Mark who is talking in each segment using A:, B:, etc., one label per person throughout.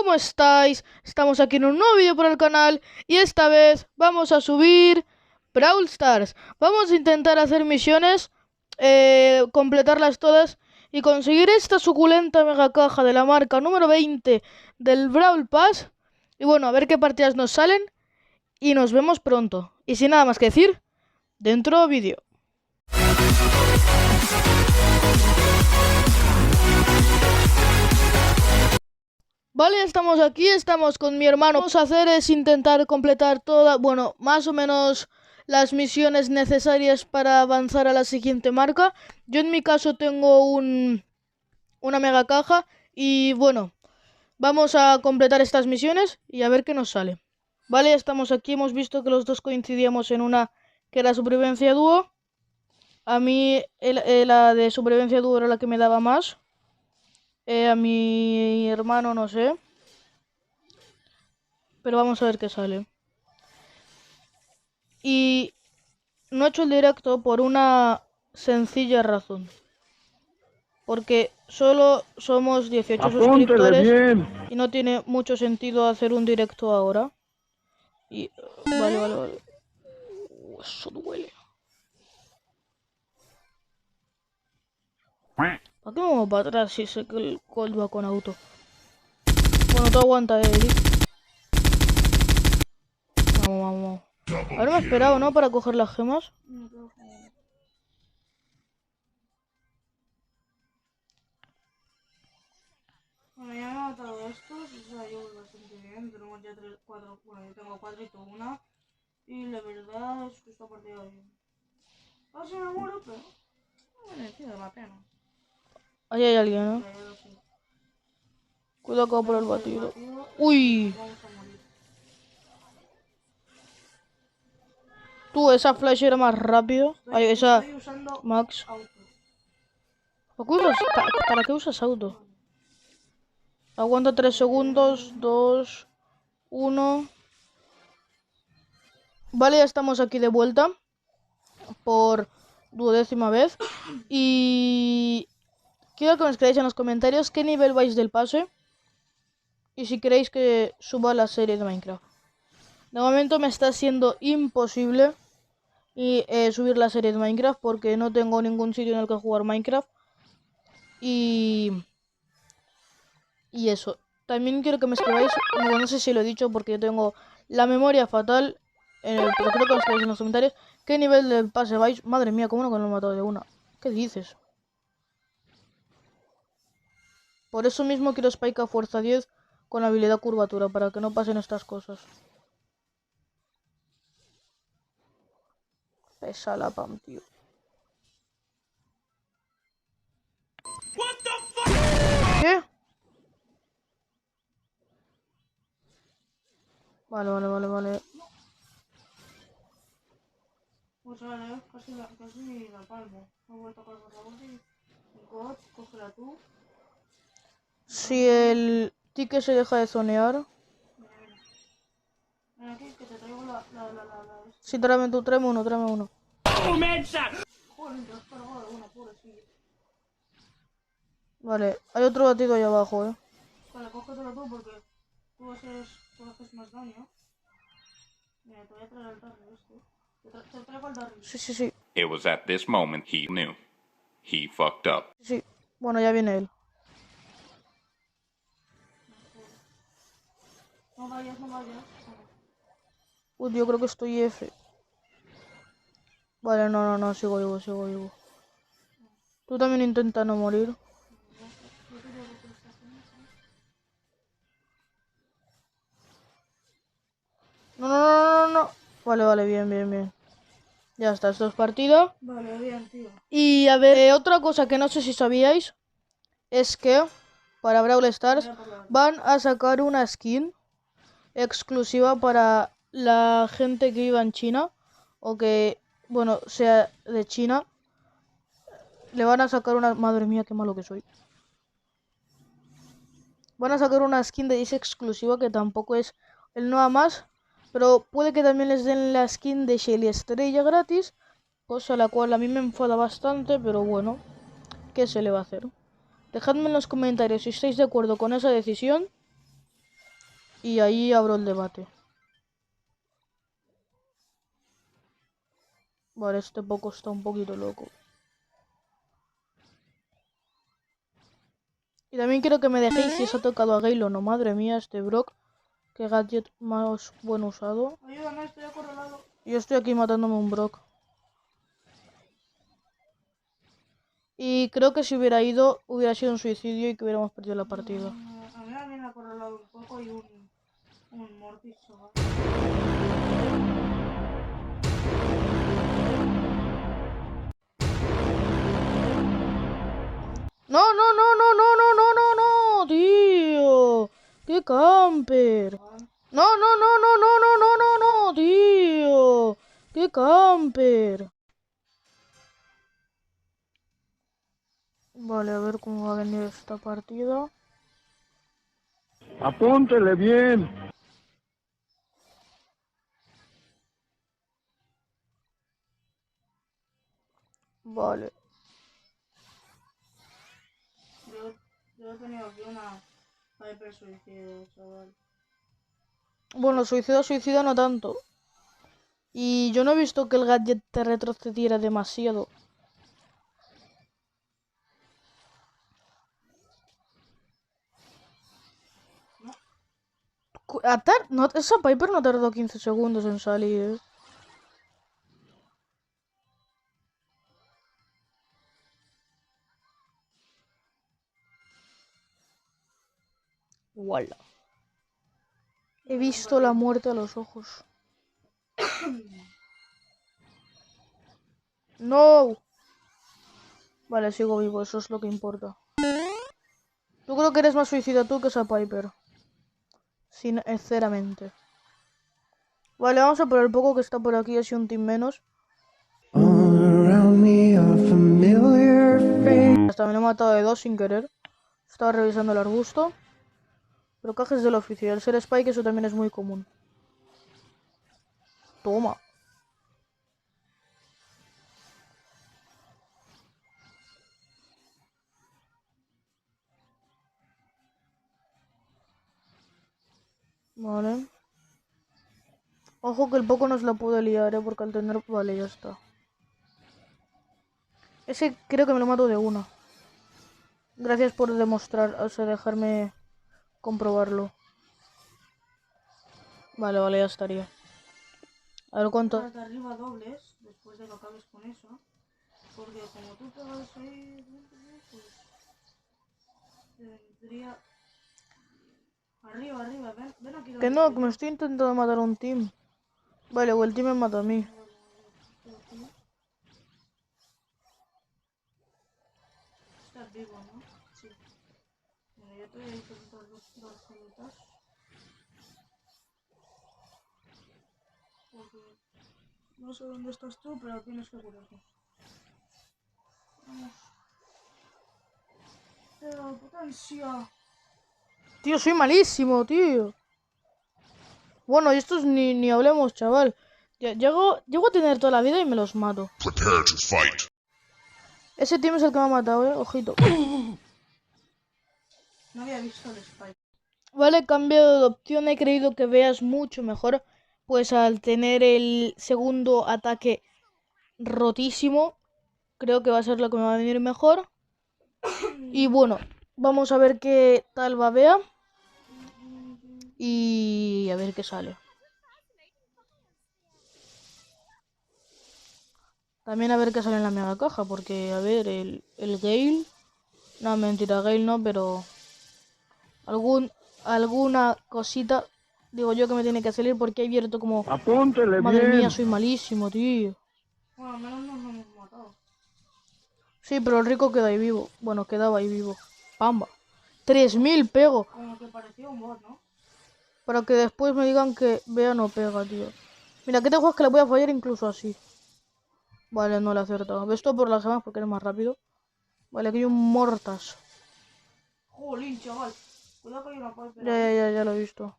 A: ¿cómo estáis? Estamos aquí en un nuevo vídeo para el canal y esta vez vamos a subir Brawl Stars. Vamos a intentar hacer misiones, completarlas todas y conseguir esta suculenta mega caja de la marca número 20 del Brawl Pass. Y bueno, a ver qué partidas nos salen y nos vemos pronto. Y sin nada más que decir, dentro vídeo. Vale, estamos aquí, estamos con mi hermano. Lo que vamos a hacer es intentar completar todas, bueno, más o menos las misiones necesarias para avanzar a la siguiente marca. Yo en mi caso tengo una mega caja y bueno, vamos a completar estas misiones y a ver qué nos sale. Vale, estamos aquí, hemos visto que los dos coincidíamos en una que era supervivencia dúo. A mí la de supervivencia dúo era la que me daba más. A mi hermano no sé. Pero vamos a ver qué sale. Y no he hecho el directo por una sencilla razón. Porque solo somos 18 suscriptores
B: bien.
A: y no tiene mucho sentido hacer un directo ahora. Y vale. Eso duele. ¿Para qué me voy para atrás si sé que el Colt va con auto? Bueno, tú aguanta, Eric. Vamos. Ahora me he esperado, ¿no? Para coger las gemas.
C: Bueno, ya me he matado estos, o sea, yo voy bastante bien. Tenemos ya 3, 4, bueno, yo tengo 4 y tú una. Y la verdad es que esta partida bien. Casi me muero, pero no me merecido la pena.
A: Ahí hay alguien, ¿no?
C: Ya lo sé.
A: Cuidado acá por el batido.
C: Y
A: Uy.
C: vamos a morir.
A: Tú, esa flash era más rápido. Ay, esa
C: Estoy usando
A: Max.
C: auto.
A: ¿Para qué usas auto? Aguanta 3 segundos. 2, 1. Vale, ya estamos aquí de vuelta. Por 12ª vez. Y quiero que me escribáis en los comentarios qué nivel vais del pase. Y si queréis que suba la serie de Minecraft. De momento me está siendo imposible subir la serie de Minecraft porque no tengo ningún sitio en el que jugar Minecraft. Y eso. También quiero que me escribáis, no sé si lo he dicho porque yo tengo la memoria fatal, pero creo que me escribáis en los comentarios qué nivel del pase vais. Madre mía, cómo no que lo he matado de una. ¿Qué dices? Por eso mismo quiero Spike a fuerza 10 con habilidad curvatura, para que no pasen estas cosas. Pesa la pam, tío. ¿Qué? Vale.
C: Pues vale, casi la palmo. Me he vuelto a cargar la ulti. God, cógela tú.
A: Si el ticket se deja de zonear.
C: Mira. Ven aquí, que te traigo la.
A: Sí, tráeme uno.
C: Joder, te has cargado de una, pobrecilla.
A: Vale, hay otro batido ahí abajo,
C: Vale, cógetelo tú porque tú haces más daño. Mira, te voy a traer el Darry este. Te traigo el Darry.
A: Sí.
D: It was at this moment he knew. He fucked up.
A: Sí. Bueno, ya viene él.
C: No vayas.
A: Uy, yo creo que estoy F. Vale, no, sigo vivo. Tú también intenta no morir. No. Vale, bien. Ya está, esto es partida.
C: Vale, bien, tío.
A: Y a ver, otra cosa que no sé si sabíais es que para Brawl Stars van a sacar una skin exclusiva para la gente que viva en China o que, bueno, sea de China. Le van a sacar una... Madre mía, qué malo que soy. Van a sacar una skin de Dice exclusiva que tampoco es el nada más. Pero puede que también les den la skin de Shelly Estrella gratis. Cosa la cual a mí me enfada bastante, pero bueno, ¿qué se le va a hacer? Dejadme en los comentarios si estáis de acuerdo con esa decisión. y ahí abro el debate. Vale, este poco está un poquito loco. Y también quiero que me dejéis si os ha tocado a Gale o no. Madre mía, este Brock. Qué gadget más bueno usado.
C: Ayúdame, estoy acorralado.
A: Yo estoy aquí matándome un Brock. Y creo que si hubiera ido, hubiera sido un suicidio y que hubiéramos perdido la partida.
C: A mí me viene acorralado un poco y un Mortis, chaval.
A: No, no, no, no, no, no, no, no, no, tío. ¡Qué camper! No, no, no, no, no, no, no, no, no, tío. ¡Qué camper! Vale, a ver cómo va a venir esta partida.
B: Apúntele bien.
A: Vale.
C: Yo he tenido aquí una Piper suicida, chaval.
A: Bueno, suicida no tanto. Y yo no he visto que el gadget te retrocediera demasiado. No, esa Piper no tardó 15 segundos en salir, ¿eh? Wala. He visto la muerte a los ojos. No. Vale, sigo vivo, eso es lo que importa. Yo creo que eres más suicida tú que esa Piper. Sinceramente. Vale, vamos a por el poco que está por aquí, así un team menos. Hasta me lo he matado de 2 sin querer. Estaba revisando el arbusto. Pero cajes del oficio. El ser Spike, eso también es muy común. Toma. Vale. Ojo que el poco nos la puede liar, porque al tener... Vale, ya está. Ese creo que me lo mato de una. Gracias por demostrar, o sea, dejarme comprobarlo. Vale, vale, ya estaría. A ver cuánto...
C: Las de arriba dobles, después de que acabes con eso. Porque como tú te vas ahí, pues... Tendría... Arriba, arriba, ven aquí.
A: Que no, que me estoy intentando matar a un team. Vale, o el team me mata a mí.
C: Estás vivo, ¿no? Sí. Bueno, yo te voy a intentar dos pelotas. Porque no sé dónde estás tú, pero tienes que curarte. Vamos. Pero potencia.
A: Tío, soy malísimo, tío. Bueno, y estos ni hablemos, chaval. Llego a tener toda la vida y me los mato.
E: Prepare to fight.
A: Ese team es el que me ha matado, ojito.
C: No había visto el Spike.
A: Vale, cambio de opción. He creído que veas mucho mejor. Pues al tener el segundo ataque rotísimo, creo que va a ser lo que me va a venir mejor. Y bueno, vamos a ver qué tal va Bea. Y a ver qué sale. También a ver qué sale en la mega caja, porque a ver, el Gale... No, mentira, Gale no, pero... Alguna cosita, digo yo, que me tiene que salir porque he abierto como...
B: Apúntele
A: Madre
B: bien.
A: mía, soy malísimo, tío.
C: Bueno, al menos nos hemos matado.
A: Sí, pero el rico queda ahí vivo. Bueno, quedaba ahí vivo. Pamba. 3000 pego.
C: Como que parecía un bot, ¿no?
A: Para que después me digan que Bea no pega, tío. Mira, que te juegas que le voy a fallar incluso así. Vale, no le he acertado. Ves todo por las gemas porque eres más rápido. Vale, aquí hay un Mortas.
C: Jolín, chaval. Cuidado que hay una Piper.
A: Ya lo he visto.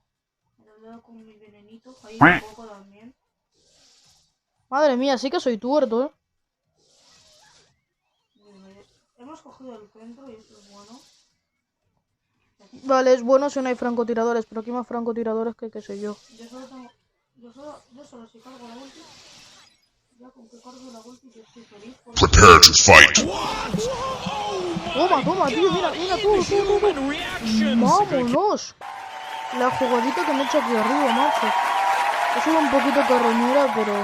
C: Me lo he dado con mi venenito. Hay un poco también.
A: Madre mía, sí que soy tuerto, ¿eh?
C: Hemos cogido el centro y eso es bueno.
A: Vale, es bueno si no hay francotiradores, pero aquí hay más francotiradores que qué sé yo.
C: Yo solo si cargo la ulti. Ya con que cargo la ulti yo estoy feliz.
E: Prepare to fight.
A: Toma, tío, mira, tú. Vámonos. La jugadita que me he hecho aquí arriba, macho. He sido un poquito carroñera, pero...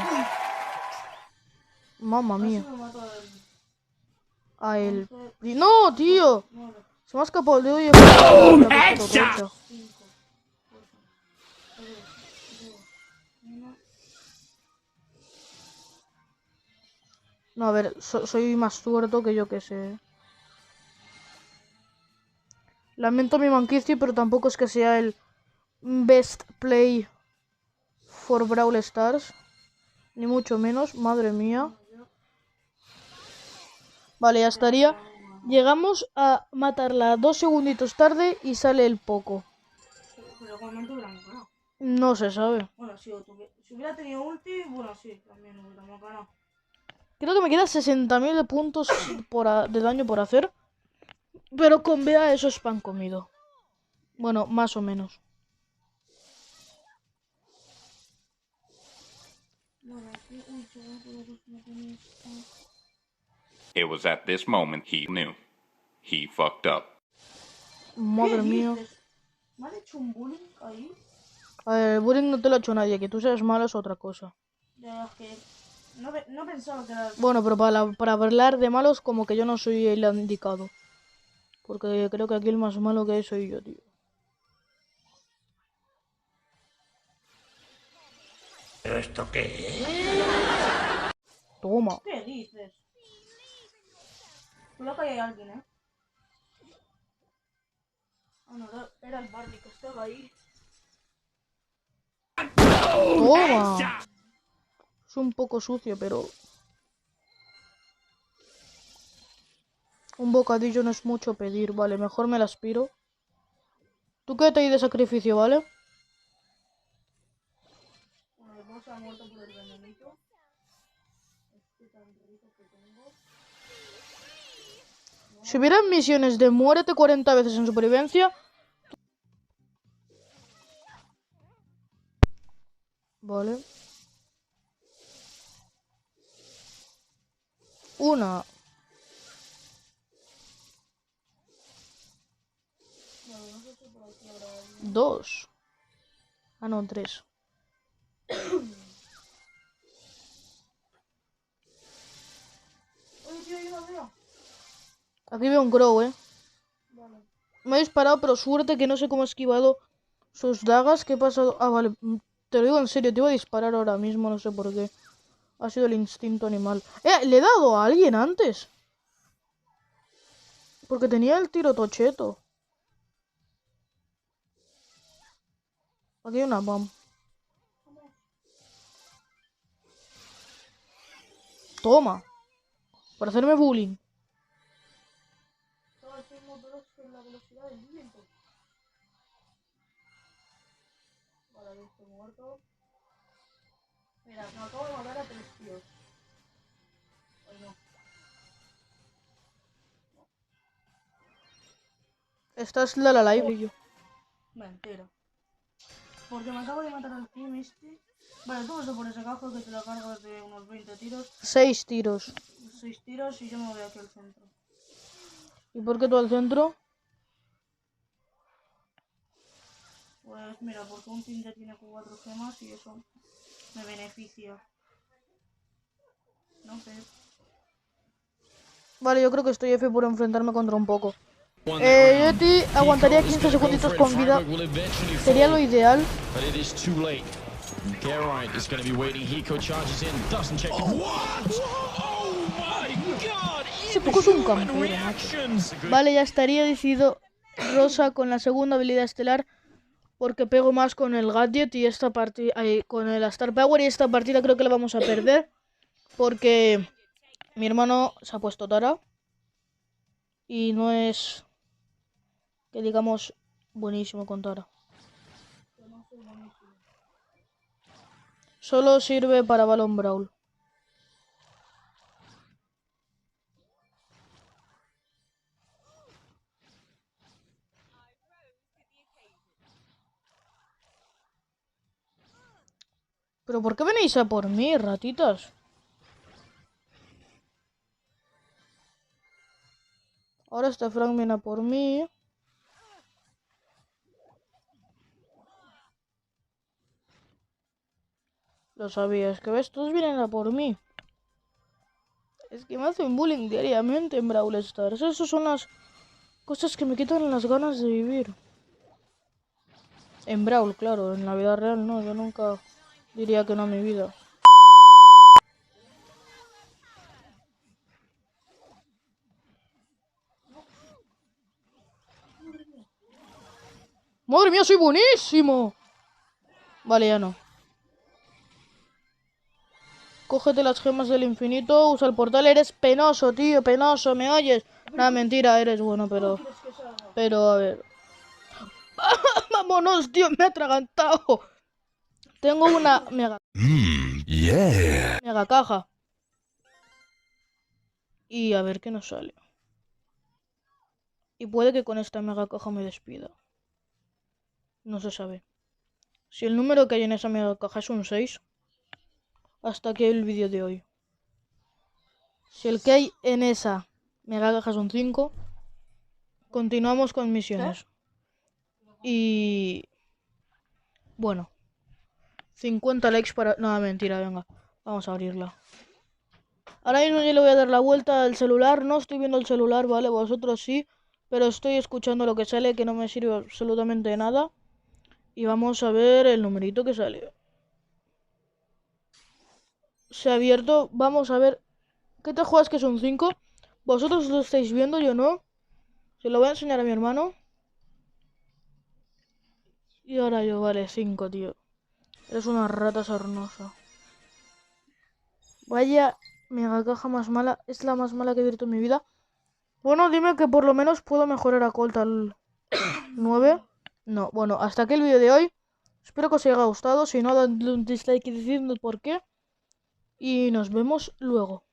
A: Mamma
C: Casi
A: mía.
C: me mato
A: A él. ¡No, tío! Se me ha escapado el dedo y he ¡Headshot! No, a ver, soy más tuerto que yo que sé. Lamento mi manquici, pero tampoco es que sea el best play for Brawl Stars. Ni mucho menos, madre mía. Vale, ya estaría. Llegamos a matarla 2 segunditos tarde y sale el poco.
C: Pero igualmente hubiéramos ganado.
A: No se sabe.
C: Bueno, si hubiera tenido ulti, bueno, sí, también hubiéramos ganado.
A: Creo que me queda 60.000 de puntos de daño por hacer. Pero con Bea eso es pan comido. Bueno, más o menos.
C: Bueno, aquí, uy, chaval, no tenéis...
D: It was at this moment he knew. He fucked up.
A: Madre
C: ¿Qué
A: mía.
C: dices? ¿Me han hecho un bullying ahí?
A: A ver, el bullying no te lo ha hecho nadie. Que tú seas malo es otra cosa.
C: Ya, es que no pensaba que era...
A: Bueno, pero para hablar de malos, como que yo no soy el indicado. Porque creo que aquí el más malo que hay soy yo, tío.
E: ¿Pero esto qué es?
A: Toma.
C: ¿Qué dices? Cuidado que hay alguien, ¿eh? Ah, no, era el Barney que estaba ahí.
A: Toma. Es un poco sucio, pero... Un bocadillo no es mucho pedir. Vale, mejor me la aspiro. ¿Tú qué te di de sacrificio, vale?
C: Bueno, el boss ha muerto por el venenito. Este tan rico que tengo.
A: Si hubieran misiones de muérete 40 veces en supervivencia... Vale. Una. Dos. Ah, no, tres.
C: Oye, tío, yo no veo.
A: Aquí veo un Crow,
C: Vale.
A: Me ha disparado, pero suerte que no sé cómo he esquivado sus dagas. ¿Qué ha pasado? Ah, vale. Te lo digo en serio, te iba a disparar ahora mismo, no sé por qué. Ha sido el instinto animal. ¿Le he dado a alguien antes? Porque tenía el tiro tocheto. Aquí hay una bomba. Toma. Para hacerme bullying.
C: Estaba haciendo veloz con la velocidad del viento. Vale, estoy muerto. Mira, me acabo de matar a 3 tíos. Ay, no.
A: Esta es la live.
C: Mentira. Porque me acabo de matar al team este. Vale, tú vas a por ese cajo que te lo cargas de unos 20 tiros.
A: 6 tiros.
C: 6 tiros y yo me voy aquí al centro.
A: ¿Y por qué tú al centro?
C: Pues mira, porque un team ya tiene 4 gemas y eso me beneficia. No sé.
A: Vale, yo creo que estoy F por enfrentarme contra un poco. Yeti aguantaría 15 segunditos con vida. Sería lo ideal. Ese poco es un campero, macho. Vale, ya estaría decidido Rosa con la segunda habilidad estelar. Porque pego más con el gadget y esta partida. Con el Star Power, y esta partida creo que la vamos a perder. Porque mi hermano se ha puesto Tara. Y no es, que digamos, buenísimo con Tara. Solo sirve para Balón Brawl. ¿Pero por qué venís a por mí, ratitas? Ahora este Frank viene a por mí. Lo sabías, que ves, todos vienen a por mí. Es que me hacen bullying diariamente en Brawl Stars. Esas son las cosas que me quitan las ganas de vivir. En Brawl, claro, en la vida real no, yo nunca diría que no a mi vida. ¡Madre mía, soy buenísimo! Vale, ya no. Cógete las gemas del infinito, usa el portal. Eres penoso, tío, penoso, ¿me oyes? Nada, mentira, eres bueno, pero... Pero, a ver... ¡Vámonos, tío! Me ha atragantado. Tengo una mega caja. Y a ver qué nos sale. Y puede que con esta mega caja me despida. No se sabe. Si el número que hay en esa mega caja es un 6, hasta aquí el vídeo de hoy. Si el que hay en esa mega caja es un 5, continuamos con misiones. Y... bueno. 50 likes para... no, mentira, venga. Vamos a abrirla. Ahora mismo yo le voy a dar la vuelta al celular. No estoy viendo el celular, ¿vale? Vosotros sí. Pero estoy escuchando lo que sale, que no me sirve absolutamente de nada. Y vamos a ver el numerito que sale. Se ha abierto. Vamos a ver. ¿Qué te juegas que son 5? Vosotros lo estáis viendo, yo no. Se lo voy a enseñar a mi hermano. Y ahora yo, vale, 5, tío. Eres una rata sarnosa. Vaya mega caja más mala. Es la más mala que he abierto en mi vida. Bueno, dime que por lo menos puedo mejorar a Colt al 9. No, bueno, hasta aquí el vídeo de hoy. Espero que os haya gustado. Si no, dadle un dislike y decidme por qué. Y nos vemos luego.